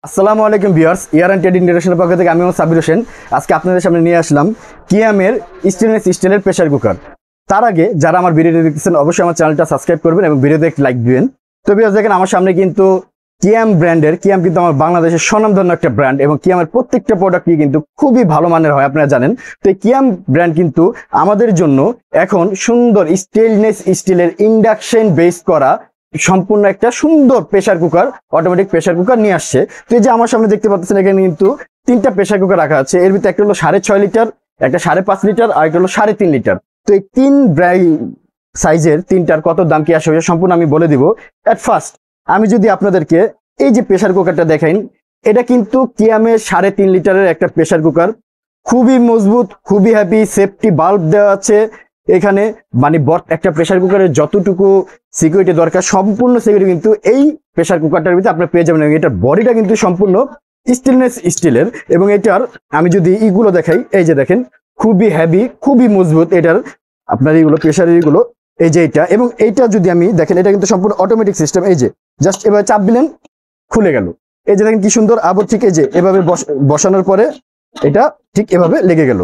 আসসালামু আলাইকুম viewers, year and trade international পক্ষ থেকে আমি সাব্বির হোসেন। আজকে আপনাদের সামনে নিয়ে আসলাম কিয়ামের স্টেনলেস স্টিলের প্রেসার কুকার। তার আগে যারা আমার ভিডিওটি দেখতেছেন অবশ্যই আমার চ্যানেলটা সাবস্ক্রাইব করবেন এবং ভিডিওতে একটি লাইক দিবেন। তো ভিউয়ার্স দেখেন আমার সামনে কিন্তু কিয়াম ব্র্যান্ডের, কিয়াম কিন্তু আমার বাংলাদেশের স্বনামধন্য একটা ব্র্যান্ড এবং কিয়ামের প্রত্যেকটা প্রোডাক্টই কিন্তু খুবই ভালো মানের হয়, আপনারা জানেন। তো এই কিয়াম ব্র্যান্ড কিন্তু আমাদের জন্য এখন সুন্দর স্টেনলেস স্টিলের ইন্ডাকশন বেস করা সম্পূর্ণ একটা সুন্দর pressure cooker, automatic pressure cooker নিয়ে আসছে। তো এই যে আমার সামনে দেখতে পাচ্ছেন এখানে কিন্তু তিনটা প্রেসার কুকার রাখা আছে। এর ভিতরে একটা হলো 6.5 লিটার, একটা 5.5 লিটার আর একটা হলো 3.5 লিটার। তো এই তিন সাইজের তিনটার কত দাম কি আসে সম্পূর্ণ আমি বলে দিব। এট ফার্স্ট আমি যদি আপনাদেরকে এই যে প্রেসার কুকারটা দেখাই, এটা কিন্তু কিয়ামের 3.5 লিটারের একটা প্রেসার কুকার, খুবই মজবুত, খুবই হ্যাপি, সেফটি বাল্ব দেওয়া আছে এখানে। মানে একটা প্রেসার কুকারের যতটুকু সিকিউরিটি দরকার সম্পূর্ণ সিকিউরিটি কিন্তু এই প্রেসার কুকারটার ভিতরে আপনার পেয়ে যাবেন। এটার বডিটা কিন্তু সম্পূর্ণ স্টেনলেস স্টিলের এবং এটার আমি যদি ইগুলো দেখাই, এই যে দেখেন খুবই হেভি, খুবই মজবুত এটার আপনার এইগুলো প্রেসার এইগুলো, এই যে এটা। এবং এইটা যদি আমি দেখেন, এটা কিন্তু সম্পূর্ণ অটোমেটিক সিস্টেম। এই যে জাস্ট এভাবে চাপ দিলেন খুলে গেল। এই যে দেখেন কি সুন্দর, আবার ঠিক এই যে এভাবে বসানোর পরে এটা ঠিক এভাবে লেগে গেল,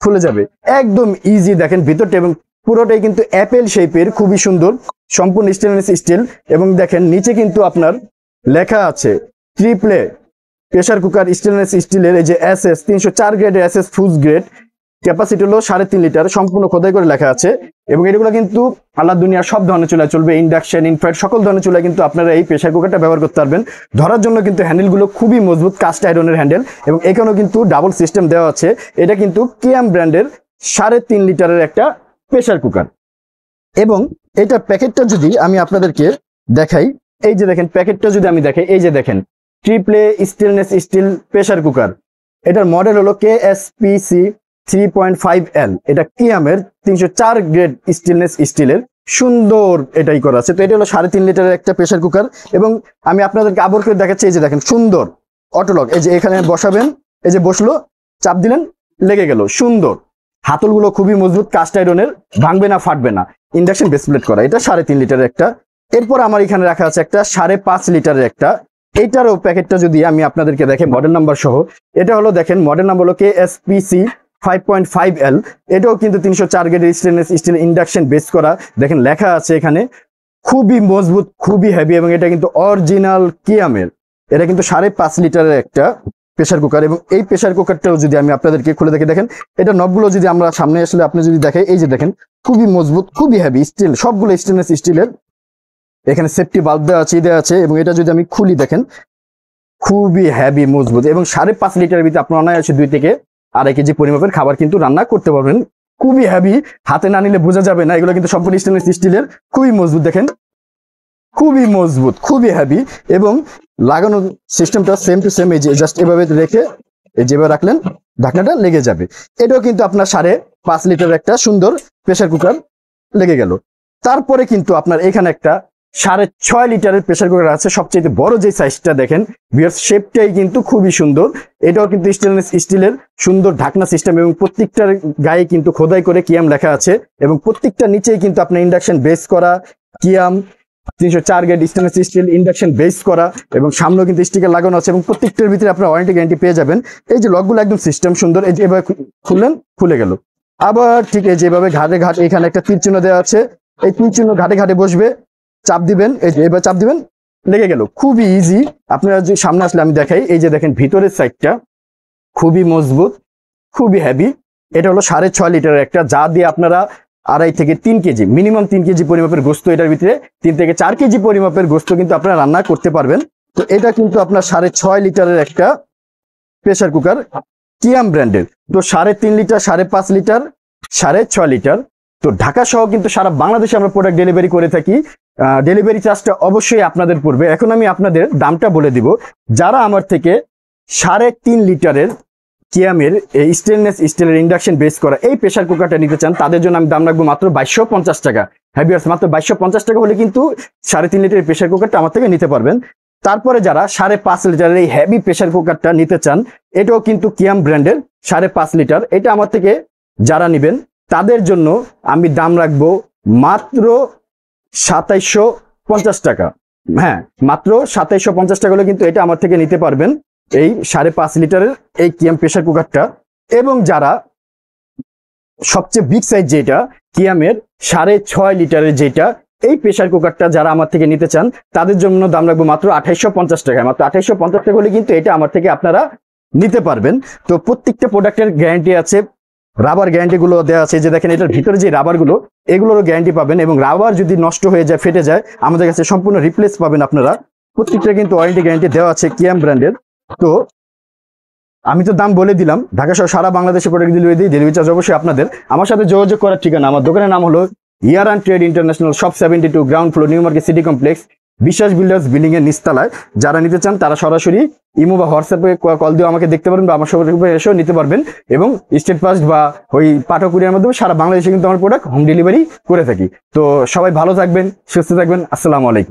খুলে যাবে একদম ইজি। দেখেন ভিতরটা এবং পুরোটাই কিন্তু অ্যাপেল শেপের, খুবই সুন্দর, সম্পূর্ণ স্টেনলেস স্টিল। এবং দেখেন নিচে কিন্তু আপনার লেখা আছে ট্রিপলে প্রেসার কুকার স্টেনলেস স্টিলের, এই যে SS 304 গ্রেডের SS ফুজ গ্রেড, ক্যাপাসিটি হলো 3.5 লিটার, সম্পূর্ণ খোদাই করে লেখা আছে। এবং এগুলো কিন্তু আল্লাহ দুনিয়ার সব ধরনের চুলায় চলবে, ইন্ডাকশন, ইনফ্রারেড সকল ধরনের চুলায় কিন্তু আপনারা এই প্রেসার কুকারটা ব্যবহার করতে পারবেন। ধরার জন্য কিন্তু হ্যান্ডেলগুলো খুবই মজবুত, কাস্ট আয়রনের হ্যান্ডেল এবং এখানেও কিন্তু ডাবল সিস্টেম দেওয়া আছে। এটা কিন্তু কিয়াম ব্র্যান্ডের 3.5 লিটারের একটা প্রেসার কুকার। এবং এটার প্যাকেটটা যদি আমি আপনাদেরকে দেখাই, এই যে দেখেন প্যাকেটটা যদি আমি দেখাই, এই যে দেখেন ট্রিপলে স্টেনলেস স্টিল প্রেসার কুকার, এটার মডেল হলো KSPC 3.5L। এটা কিয়ামের 304 গ্রেড স্টেনলেস স্টিলের, সুন্দর এটাই করা আছে। তো এটা হলো 3.5 লিটারের একটা প্রেসার কুকার। এবং আমি আপনাদেরকে আবার করে দেখাচ্ছি, এই যে দেখেন সুন্দর অটোলক, এই যে এখানে বসাবেন, এই যে বসলো, চাপ দিলেন লেগে গেল, সুন্দর। হাতলগুলো খুবই মজবুত, কাস্ট আয়রনের, ভাঙবে না, ফাটবে না, ইন্ডাকশন বেস প্লেট করা। এটা 3.5 লিটারের একটা। এরপর আমার এখানে রাখা আছে একটা 5.5 লিটারের একটা। এইটারও প্যাকেটটা যদি আমি আপনাদেরকে দেখে মডেল নাম্বার সহ, এটা হলো দেখেন মডেল নাম্বার হলো KSPC 5.5L। এটাও কিন্তু 304 গ্রেডের স্টেনলেস স্টিল ইন্ডাকশন বেস করা। দেখেন লেখা আছে এখানে, খুবই মজবুত, খুবই হেভি এবং এটা কিন্তু অরিজিনাল কিয়ামের। এটা কিন্তু 5.5 লিটারের একটা প্রেসার কুকার। এবং এই প্রেসার কুকারটাও যদি আমি আপনাদেরকে খুলে দেখে, দেখেন এটা নবগুলো যদি আমরা সামনে আসলে আপনি যদি দেখেন, এই যে দেখেন খুবই মজবুত, খুবই হেভি, স্টিল, সবগুলো স্টেনলেস স্টিলের। এখানে সেফটি বাল্ব দেওয়া আছে। এবং এটা যদি আমি খুলি দেখেন খুবই হেভি, মজবুত এবং 5.5 লিটারের ভিতরে আপনার অনায়াসে 2 থেকে 2.5 কেজি পরিমাপের খাবার কিন্তু রান্না করতে পারবেন। খুবই হেভি, হাতে না নিলে বোঝা যাবে না, এগুলো কিন্তু সম্পূর্ণ স্টেনলেস স্টিলের, খুবই মজবুত। দেখেন খুবই মজবুত, খুবই হেভি এবং লাগানোর সিস্টেমটা সেম টু সেম। এই যে জাস্ট এভাবে রেখে এই যেভাবে রাখলেন ঢাকনাটা লেগে যাবে। এটাও কিন্তু আপনার 5.5 লিটার একটা সুন্দর প্রেসার কুকার লেগে গেল। তারপরে কিন্তু আপনার এখানে একটা 6.5 লিটারের প্রেসার কুকার আছে, সবচেয়ে বড় যে সাইজটা দেখেন ভিউয়ার্স, শেপটাই কিন্তু খুবই সুন্দর। এটাও কিন্তু স্টেনলেস স্টিলের, সুন্দর ঢাকনা সিস্টেম এবং প্রত্যেকটার গায়ে কিন্তু খোদাই করে কিয়াম লেখা আছে। এবং প্রত্যেকটা নিচেই কিন্তু আপনার ইন্ডাকশন বেস করা কিয়াম 304 grade stainless steel induction base করা এবং সামনেও কিন্তু স্টিকার লাগানো আছে এবং প্রত্যেকটার ভিতরে আপনার ওয়ারেন্টি গ্যারান্টি পেয়ে যাবেন। এই যে লকগুলো একদম সিস্টেম সুন্দর, এই যে এভাবে খুললেন খুলে গেল। আবার ঠিক এই যেভাবে ঘাটে এখানে একটা তীর চিহ্ন দেওয়া আছে, এই তীর চিহ্ন ঘাটে বসবে, চাপ দিবেন, এই যে এবার চাপ দিবেন লেগে গেল, খুবই ইজি। আপনারা যদি সামনে আসলে আমি দেখাই, এই যে দেখেন ভিতরের সাইডটা খুবই মজবুত, খুবই হেভি। এটা হলো 6.5 লিটারের একটা, যা দিয়ে আপনারা 2.5 থেকে 3 কেজি, মিনিমাম 3 কেজি পরিমাপের গোস্ত, এটার ভিতরে 3 থেকে 4 কেজি পরিমাপের গোস্ত কিন্তু আপনারা রান্না করতে পারবেন। তো এটা কিন্তু আপনার 6.5 লিটারের একটা প্রেসার কুকার কিয়াম ব্র্যান্ডের। তো 3.5 লিটার, 5.5 লিটার, 6.5 লিটার। তো ঢাকা সহ কিন্তু সারা বাংলাদেশে আমরা প্রোডাক্ট ডেলিভারি করে থাকি। ডেলিভারি চার্জটা অবশ্যই আপনাদের পড়বে। এখন আমি আপনাদের দামটা বলে দিব। যারা আমার থেকে 3.5 লিটারের কিয়ামের এই স্টেনলেস স্টিলের ইন্ডাকশন বেস করা এই প্রেসার কুকারটা নিতে চান, তাদের জন্য আমি দাম রাখবো মাত্র 2250 টাকা। হ্যাঁ ভিউয়ার্স, মাত্র 2250 টাকা হলে কিন্তু 3.5 লিটারের প্রেসার কুকারটা আমার থেকে নিতে পারবেন। তারপরে যারা 5.5 লিটারের এই হেভি প্রেসার কুকারটা নিতে চান, এটাও কিন্তু কিয়াম ব্র্যান্ডের 5.5 লিটার, এটা আমার থেকে যারা নেবেন তাদের জন্য আমি দাম রাখবো মাত্র 2750 টাকা। হ্যাঁ, মাত্র 2750 টাকা হলে কিন্তু এটা আমার থেকে নিতে পারবেন, এই 5.5 লিটারের এই কিয়াম প্রেসার কুকারটা। এবং যারা সবচেয়ে বিগ সাইজ যেটা কিয়ামের 6.5 লিটারের যেটা এই প্রেসার কুকারটা যারা আমার থেকে নিতে চান, তাদের জন্য দাম রাখবো মাত্র 2850 টাকা। মাত্র 2850 টাকা হলে কিন্তু এটা আমার থেকে আপনারা নিতে পারবেন। তো প্রত্যেকটা প্রোডাক্টের গ্যারান্টি আছে, রাবার গ্যারান্টি গুলো দেওয়া আছে, যে দেখেন এটার ভিতরে যে রাবার গুলো, এগুলোরও গ্যারান্টি পাবেন। এবং রাবার যদি নষ্ট হয়ে যায়, ফেটে যায়, আমাদের কাছে সম্পূর্ণ রিপ্লেস পাবেন আপনারা। প্রত্যেকটা কিন্তু ওয়ারেন্টি গ্যারান্টি দেওয়া আছে কিয়াম ব্র্যান্ডের। তো আমি তো দাম বলে দিলাম, ঢাকা সহ সারা বাংলাদেশে প্রোডাক্ট ডেলিভারি দিই। ডেলিভারি চার্জ অবশ্যই আপনাদের। আমার সাথে যোগাযোগ করার ঠিকানা, আমার দোকানের নাম হলো Yaran Trade International, shop 72, ground floor, New Market City Complex, Biswas Builders building এর নিচতলায়। যারা নিতে চান তারা সরাসরি ইমো বা হোয়াটসঅ্যাপে কল দিয়ে আমাকে দেখতে পারবেন, বা আমার সবার এসেও নিতে পারবেন। এবং স্টেট ফাস্ট বা ওই পাঠক কুরিয়ার মাধ্যমে সারা বাংলাদেশে কিন্তু আমার প্রোডাক্ট হোম ডেলিভারি করে থাকি। তো সবাই ভালো থাকবেন, সুস্থ থাকবেন। আসসালামু আলাইকুম।